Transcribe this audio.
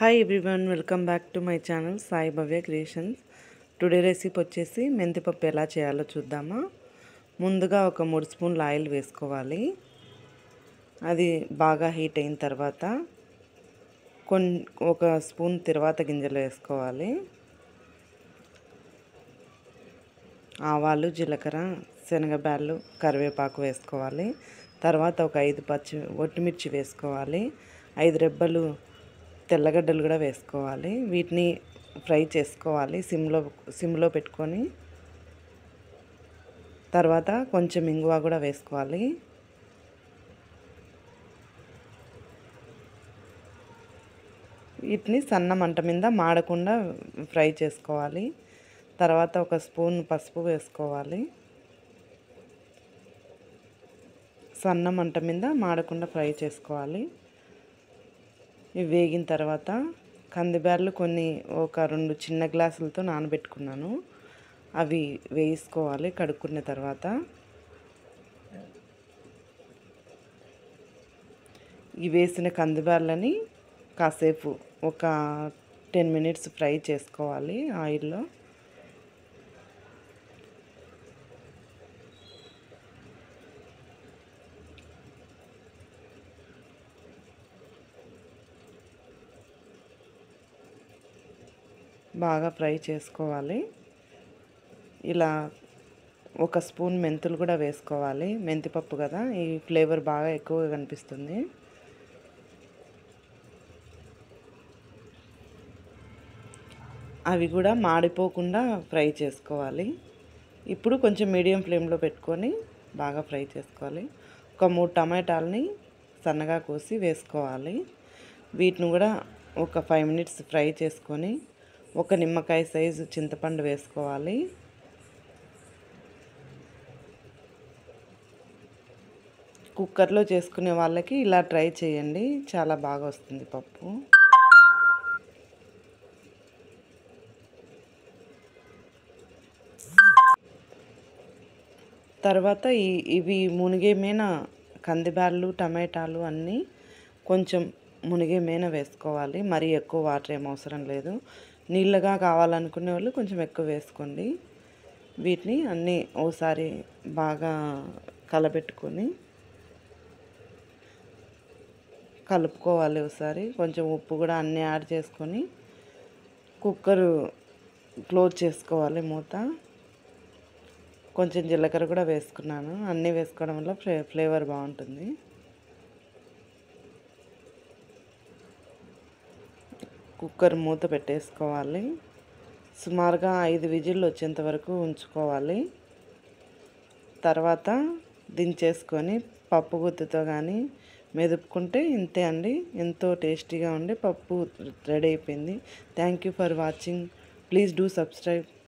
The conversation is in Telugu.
Hi everyone, welcome back to my channel Sai Bhavya creations. Today recipe వచ్చేసి మెంతిపప్పు ఎలా చేయాలో చూద్దామా. ముందుగా ఒక 3 స్పూన్ల ఆయిల్ వేసుకోవాలి. అది బాగా హీట్ అయిన తర్వాత ఒక స్పూన్ తిరువాత గింజలు వేసుకోవాలి. ఆవాలు, జీలకర్ర, శనగబ్యాళ్ళు, కరివేపాకు వేసుకోవాలి. తర్వాత ఒక 5 ఒట్టిమిర్చి వేసుకోవాలి. 5 రెబ్బలు తెల్లగడ్డలు కూడా వేసుకోవాలి. వీటిని ఫ్రై చేసుకోవాలి సిమ్లో పెట్టుకొని. తర్వాత కొంచెం ఇంగువ కూడా వేసుకోవాలి. వీటిని సన్న మంట మీద మాడకుండా ఫ్రై చేసుకోవాలి. తర్వాత ఒక స్పూన్ పసుపు వేసుకోవాలి. సన్న మంట మీద మాడకుండా ఫ్రై చేసుకోవాలి. ఇవి వేగిన తర్వాత కందిబ్యాళ్ళు ఒక 2 చిన్న గ్లాసులతో నానబెట్టుకున్నాను. అవి వేసుకోవాలి కడుక్కున్న తర్వాత. ఈ వేసిన కందిబ్యాళ్ళని కాసేపు ఒక 10 మినిట్స్ ఫ్రై చేసుకోవాలి ఆయిల్లో. బాగా ఫ్రై చేసుకోవాలి. ఇలా ఒక స్పూన్ మెంతులు కూడా వేసుకోవాలి. మెంతిపప్పు కదా, ఈ ఫ్లేవర్ బాగా ఎక్కువగా కనిపిస్తుంది. అవి కూడా మాడిపోకుండా ఫ్రై చేసుకోవాలి. ఇప్పుడు కొంచెం మీడియం ఫ్లేమ్లో పెట్టుకొని బాగా ఫ్రై చేసుకోవాలి. ఒక 3 టమాటాలని సన్నగా కోసి వేసుకోవాలి. వీటిని కూడా ఒక 5 మినిట్స్ ఫ్రై చేసుకొని ఒక నిమ్మకాయ సైజు చింతపండు వేసుకోవాలి. కుక్కర్లో చేసుకునే వాళ్ళకి ఇలా ట్రై చేయండి, చాలా బాగా వస్తుంది పప్పు. తర్వాత ఇవి మునిగే మీన కందిబ్యాళ్ళు, టమాటాలు అన్నీ కొంచెం మునిగే మీన వేసుకోవాలి. మరీ ఎక్కువ వాటర్ ఏం అవసరం లేదు. నీళ్ళగా కావాలనుకునే వాళ్ళు కొంచెం ఎక్కువ వేసుకోండి. వీటిని అన్నీ ఓసారి బాగా కలబెట్టుకొని కలుపుకోవాలి. ఒకసారి కొంచెం ఉప్పు కూడా అన్నీ యాడ్ చేసుకొని కుక్కర్ క్లోజ్ చేసుకోవాలి మూత. కొంచెం జీలకర్ర కూడా వేసుకున్నాను. అన్నీ వేసుకోవడం వల్ల ఫ్లేవర్ బాగుంటుంది. కుక్కర్ మూత పెట్టేసుకోవాలి. సుమారుగా 5 విజిల్లు వచ్చేంత వరకు ఉంచుకోవాలి. తర్వాత దించేసుకొని పప్పు గుత్తితో కానీ మెదుపుకుంటే ఇంతే అండి. ఎంతో టేస్టీగా ఉండే పప్పు రెడీ అయిపోయింది. Thank you for watching. Please do subscribe.